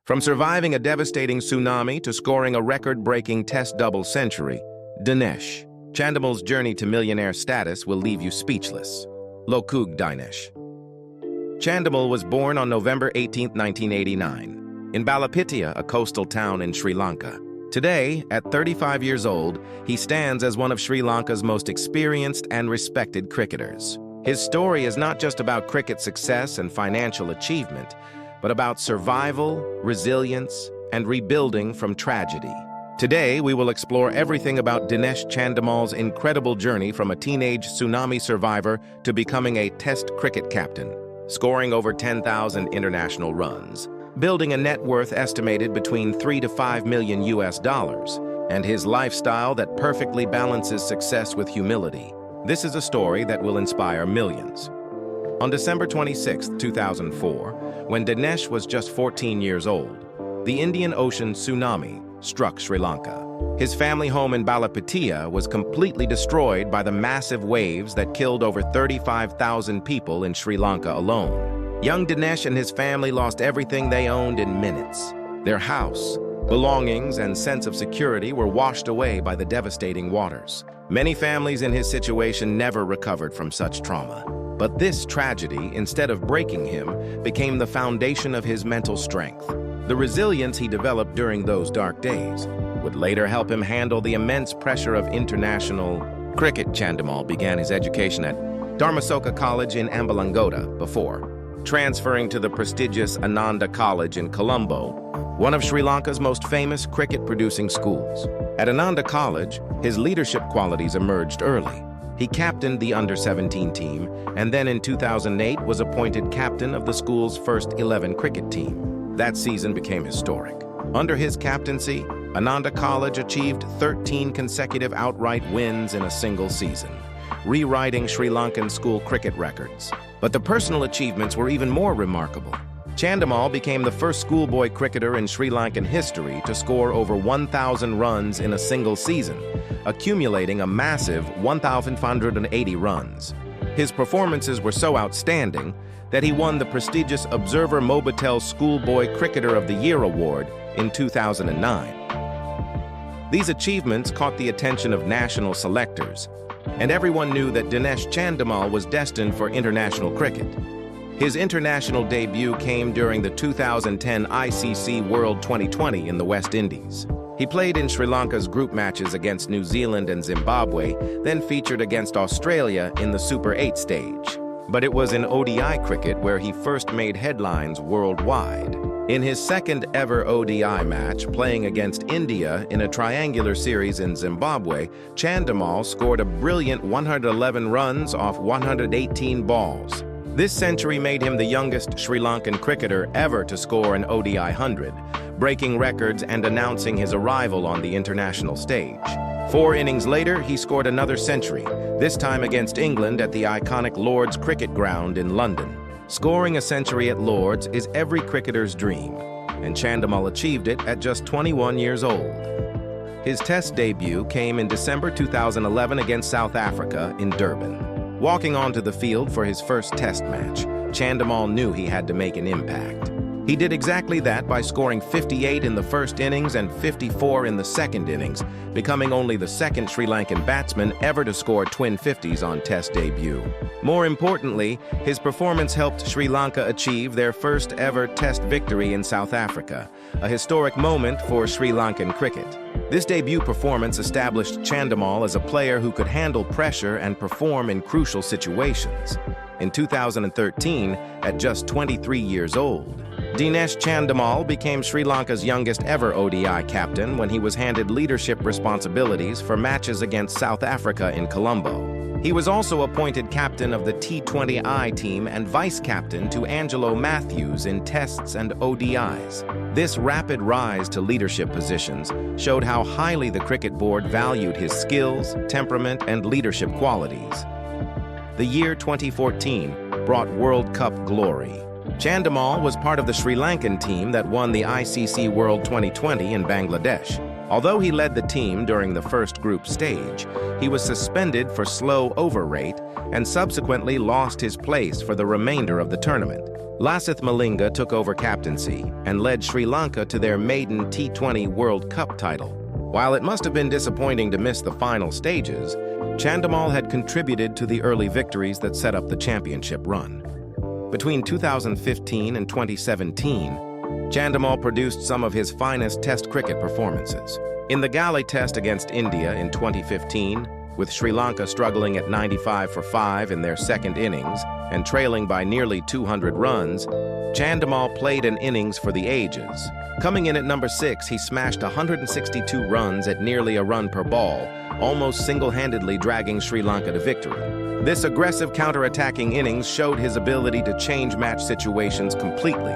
From surviving a devastating tsunami to scoring a record-breaking Test double century, Dinesh Chandimal's journey to millionaire status will leave you speechless. Lokug Dinesh Chandimal was born on November 18, 1989, in Balapitiya, a coastal town in Sri Lanka. Today, at 35 years old, he stands as one of Sri Lanka's most experienced and respected cricketers. His story is not just about cricket success and financial achievement, but about survival, resilience, and rebuilding from tragedy. Today, we will explore everything about Dinesh Chandimal's incredible journey from a teenage tsunami survivor to becoming a Test cricket captain, scoring over 10,000 international runs, building a net worth estimated between $3 to $5 million, and his lifestyle that perfectly balances success with humility. This is a story that will inspire millions. On December 26, 2004, when Dinesh was just 14 years old, the Indian Ocean tsunami struck Sri Lanka. His family home in Balapitiya was completely destroyed by the massive waves that killed over 35,000 people in Sri Lanka alone. Young Dinesh and his family lost everything they owned in minutes. Their house, belongings, and sense of security were washed away by the devastating waters. Many families in his situation never recovered from such trauma. But this tragedy, instead of breaking him, became the foundation of his mental strength. The resilience he developed during those dark days would later help him handle the immense pressure of international cricket. Chandimal began his education at Dharmasoka College in Ambalangota before transferring to the prestigious Ananda College in Colombo, one of Sri Lanka's most famous cricket-producing schools. At Ananda College, his leadership qualities emerged early. He captained the under-17 team, and then in 2008 was appointed captain of the school's first 11 cricket team. That season became historic. Under his captaincy, Ananda College achieved 13 consecutive outright wins in a single season, rewriting Sri Lankan school cricket records. But the personal achievements were even more remarkable. Chandimal became the first schoolboy cricketer in Sri Lankan history to score over 1,000 runs in a single season, accumulating a massive 1,580 runs. His performances were so outstanding that he won the prestigious Observer Mobitel Schoolboy Cricketer of the Year award in 2009. These achievements caught the attention of national selectors, and everyone knew that Dinesh Chandimal was destined for international cricket. His international debut came during the 2010 ICC World 2020 in the West Indies. He played in Sri Lanka's group matches against New Zealand and Zimbabwe, then featured against Australia in the Super 8 stage. But it was in ODI cricket where he first made headlines worldwide. In his second ever ODI match, playing against India in a triangular series in Zimbabwe, Chandimal scored a brilliant 111 runs off 118 balls. This century made him the youngest Sri Lankan cricketer ever to score an ODI 100, breaking records and announcing his arrival on the international stage. 4 innings later, he scored another century, this time against England at the iconic Lord's Cricket Ground in London. Scoring a century at Lord's is every cricketer's dream, and Chandimal achieved it at just 21 years old. His Test debut came in December 2011 against South Africa in Durban. Walking onto the field for his first Test match, Chandimal knew he had to make an impact. He did exactly that by scoring 58 in the first innings and 54 in the second innings, becoming only the second Sri Lankan batsman ever to score twin 50s on Test debut. More importantly, his performance helped Sri Lanka achieve their first ever Test victory in South Africa, a historic moment for Sri Lankan cricket. This debut performance established Chandimal as a player who could handle pressure and perform in crucial situations. In 2013, at just 23 years old, Dinesh Chandimal became Sri Lanka's youngest ever ODI captain when he was handed leadership responsibilities for matches against South Africa in Colombo. He was also appointed captain of the T20I team and vice-captain to Angelo Matthews in Tests and ODIs. This rapid rise to leadership positions showed how highly the cricket board valued his skills, temperament, and leadership qualities. The year 2014 brought World Cup glory. Chandimal was part of the Sri Lankan team that won the ICC World 2020 in Bangladesh. Although he led the team during the first group stage, he was suspended for slow overrate and subsequently lost his place for the remainder of the tournament. Lasith Malinga took over captaincy and led Sri Lanka to their maiden T20 World Cup title. While it must have been disappointing to miss the final stages, Chandimal had contributed to the early victories that set up the championship run. Between 2015 and 2017, Chandimal produced some of his finest Test cricket performances. In the Galley Test against India in 2015, with Sri Lanka struggling at 95 for 5 in their second innings and trailing by nearly 200 runs, Chandimal played an innings for the ages. Coming in at number 6, he smashed 162 runs at nearly a run per ball, almost single-handedly dragging Sri Lanka to victory. This aggressive counter-attacking innings showed his ability to change match situations completely.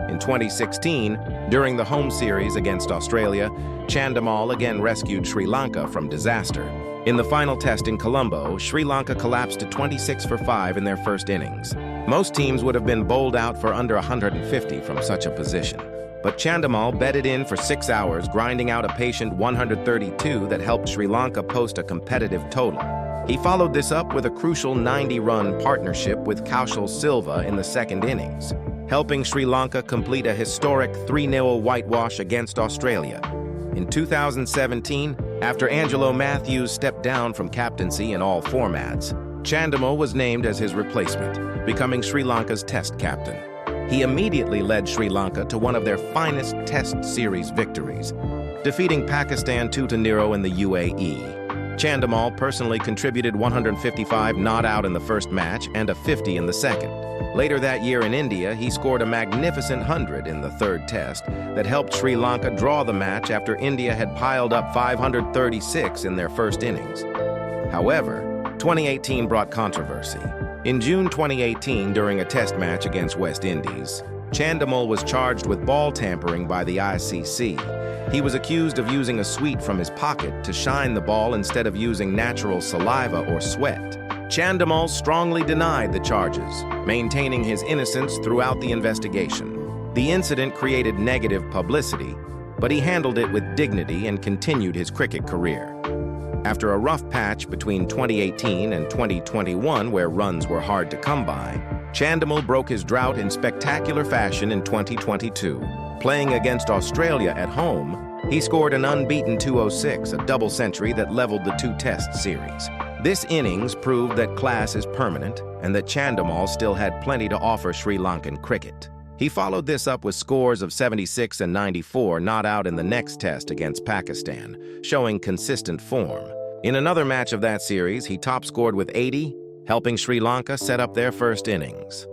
In 2016, during the home series against Australia, Chandimal again rescued Sri Lanka from disaster. In the final test in Colombo, Sri Lanka collapsed to 26 for 5 in their first innings. Most teams would have been bowled out for under 150 from such a position. But Chandimal bedded in for 6 hours, grinding out a patient 132 that helped Sri Lanka post a competitive total. He followed this up with a crucial 90-run partnership with Kaushal Silva in the second innings, helping Sri Lanka complete a historic 3-0 whitewash against Australia. In 2017, after Angelo Matthews stepped down from captaincy in all formats, Chandimal was named as his replacement, becoming Sri Lanka's Test captain. He immediately led Sri Lanka to one of their finest Test series victories, defeating Pakistan 2-0 in the UAE. Chandimal personally contributed 155 not out in the first match and a 50 in the second. Later that year in India, he scored a magnificent 100 in the third test that helped Sri Lanka draw the match after India had piled up 536 in their first innings. However, 2018 brought controversy. In June 2018, during a test match against West Indies, Chandimal was charged with ball tampering by the ICC. He was accused of using a sweet from his pocket to shine the ball instead of using natural saliva or sweat. Chandimal strongly denied the charges, maintaining his innocence throughout the investigation. The incident created negative publicity, but he handled it with dignity and continued his cricket career. After a rough patch between 2018 and 2021 where runs were hard to come by, Chandimal broke his drought in spectacular fashion in 2022. Playing against Australia at home, he scored an unbeaten 206, a double century that leveled the two-test series. This innings proved that class is permanent and that Chandimal still had plenty to offer Sri Lankan cricket. He followed this up with scores of 76 and 94 not out in the next test against Pakistan, showing consistent form. In another match of that series, he top-scored with 80, helping Sri Lanka set up their first innings.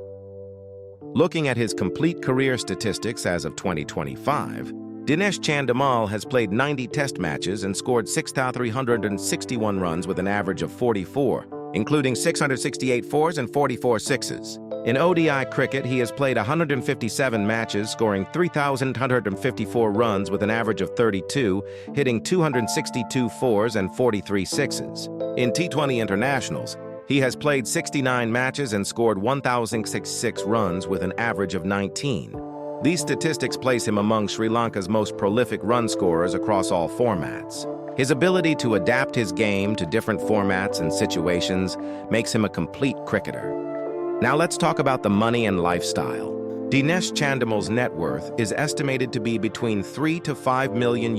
Looking at his complete career statistics as of 2025, Dinesh Chandimal has played 90 test matches and scored 6,361 runs with an average of 44, including 668 fours and 44 sixes. In ODI cricket, he has played 157 matches, scoring 3,154 runs with an average of 32, hitting 262 fours and 43 sixes. In T20 internationals, he has played 69 matches and scored 1,066 runs with an average of 19. These statistics place him among Sri Lanka's most prolific run scorers across all formats. His ability to adapt his game to different formats and situations makes him a complete cricketer. Now let's talk about the money and lifestyle. Dinesh Chandimal's net worth is estimated to be between $3 to $5 million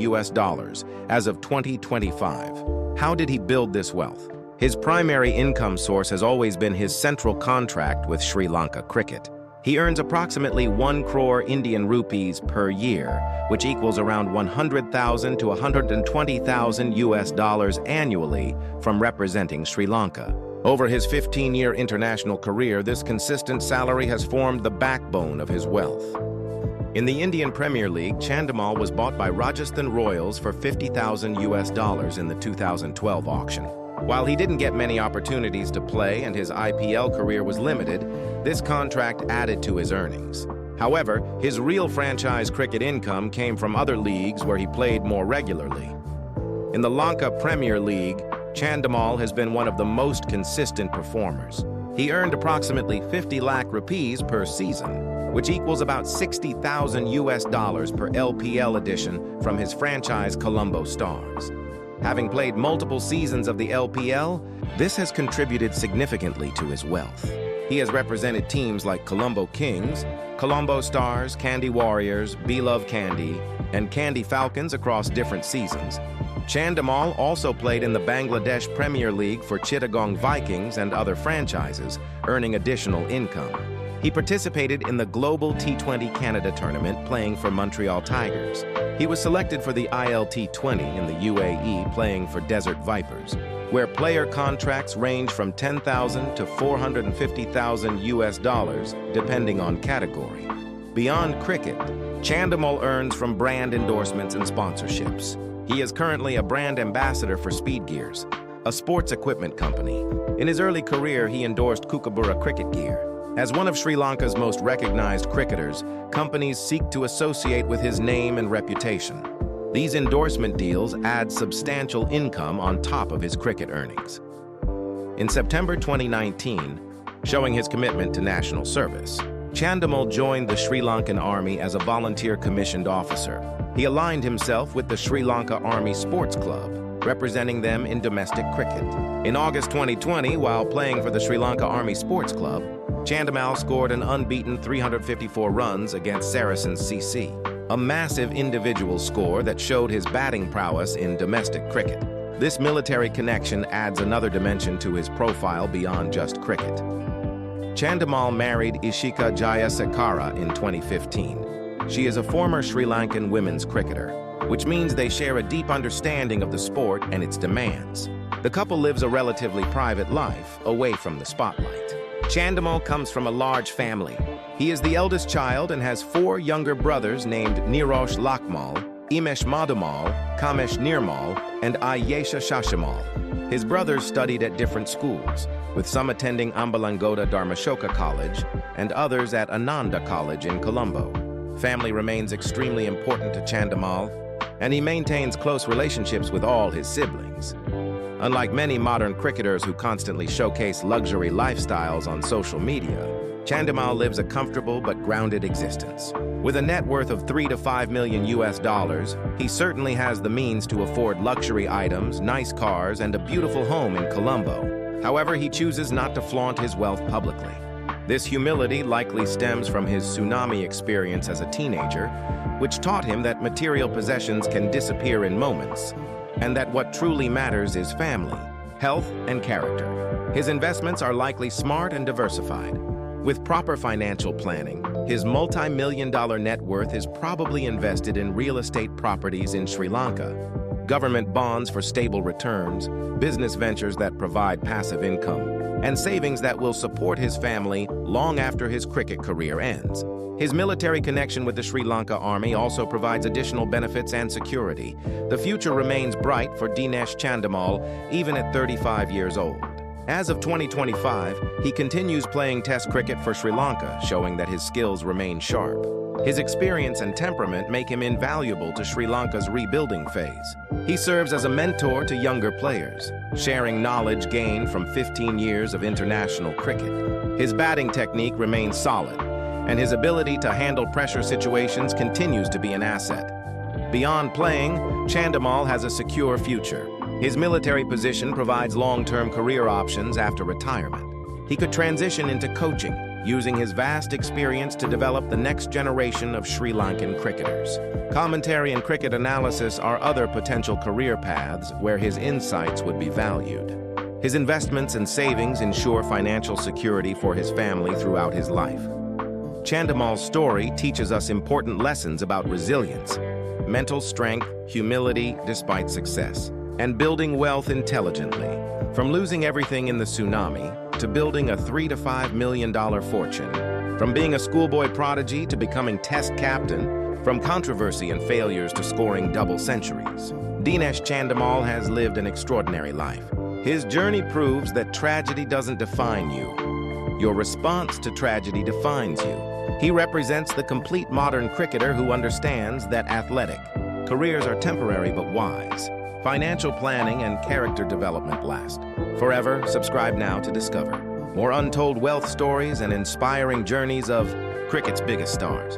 as of 2025. How did he build this wealth? His primary income source has always been his central contract with Sri Lanka Cricket. He earns approximately 1 crore Indian rupees per year, which equals around $100,000 to $120,000 annually from representing Sri Lanka. Over his 15-year international career, this consistent salary has formed the backbone of his wealth. In the Indian Premier League, Chandimal was bought by Rajasthan Royals for $50,000 in the 2012 auction. While he didn't get many opportunities to play and his IPL career was limited, this contract added to his earnings. However, his real franchise cricket income came from other leagues where he played more regularly. In the Lanka Premier League, Chandimal has been one of the most consistent performers. He earned approximately 50 lakh rupees per season, which equals about 60,000 US dollars per LPL edition from his franchise Colombo Stars. Having played multiple seasons of the LPL, this has contributed significantly to his wealth. He has represented teams like Colombo Kings, Colombo Stars, Candy Warriors, Beloved Candy, and Candy Falcons across different seasons. Chandimal also played in the Bangladesh Premier League for Chittagong Vikings and other franchises, earning additional income. He participated in the Global T20 Canada tournament, playing for Montreal Tigers. He was selected for the ILT20 in the UAE, playing for Desert Vipers, where player contracts range from $10,000 to $450,000 US dollars, depending on category. Beyond cricket, Chandimal earns from brand endorsements and sponsorships. He is currently a brand ambassador for Speed Gears, a sports equipment company. In his early career, he endorsed Kookaburra cricket gear. As one of Sri Lanka's most recognized cricketers, companies seek to associate with his name and reputation. These endorsement deals add substantial income on top of his cricket earnings. In September 2019, showing his commitment to national service, Chandimal joined the Sri Lankan Army as a volunteer commissioned officer. He aligned himself with the Sri Lanka Army Sports Club, representing them in domestic cricket. In August 2020, while playing for the Sri Lanka Army Sports Club, Chandimal scored an unbeaten 354 runs against Saracens CC, a massive individual score that showed his batting prowess in domestic cricket. This military connection adds another dimension to his profile beyond just cricket. Chandimal married Ishika Jayasekara in 2015. She is a former Sri Lankan women's cricketer, which means they share a deep understanding of the sport and its demands. The couple lives a relatively private life, away from the spotlight. Chandimal comes from a large family. He is the eldest child and has 4 younger brothers named Nirosh Lakmal, Imesh Madhumal, Kamesh Nirmal, and Ayesha Shashamal. His brothers studied at different schools, with some attending Ambalangoda Dharmashoka College and others at Ananda College in Colombo. Family remains extremely important to Chandimal, and he maintains close relationships with all his siblings. Unlike many modern cricketers who constantly showcase luxury lifestyles on social media, Chandimal lives a comfortable but grounded existence. With a net worth of 3 to 5 million US dollars, he certainly has the means to afford luxury items, nice cars, and a beautiful home in Colombo. However, he chooses not to flaunt his wealth publicly. This humility likely stems from his Tsunami experience as a teenager, which taught him that material possessions can disappear in moments, and that what truly matters is family, health, and character. His investments are likely smart and diversified. With proper financial planning, his multi-million-dollar net worth is probably invested in real estate properties in Sri Lanka, government bonds for stable returns, business ventures that provide passive income, and savings that will support his family long after his cricket career ends. His military connection with the Sri Lanka Army also provides additional benefits and security. The future remains bright for Dinesh Chandimal, even at 35 years old. As of 2025, he continues playing Test cricket for Sri Lanka, showing that his skills remain sharp. His experience and temperament make him invaluable to Sri Lanka's rebuilding phase. He serves as a mentor to younger players, sharing knowledge gained from 15 years of international cricket. His batting technique remains solid, and his ability to handle pressure situations continues to be an asset. Beyond playing, Chandimal has a secure future. His military position provides long-term career options after retirement. He could transition into coaching, using his vast experience to develop the next generation of Sri Lankan cricketers. Commentary and cricket analysis are other potential career paths where his insights would be valued. His investments and savings ensure financial security for his family throughout his life. Chandimal's story teaches us important lessons about resilience, mental strength, humility despite success, and building wealth intelligently. From losing everything in the tsunami to building a $3 to $5 million fortune, from being a schoolboy prodigy to becoming Test captain, from controversy and failures to scoring double centuries, Dinesh Chandimal has lived an extraordinary life. His journey proves that tragedy doesn't define you. Your response to tragedy defines you. He represents the complete modern cricketer who understands that athletic careers are temporary but wise. Financial planning and character development last. Forever, subscribe now to discover. More untold wealth stories and inspiring journeys of cricket's biggest stars.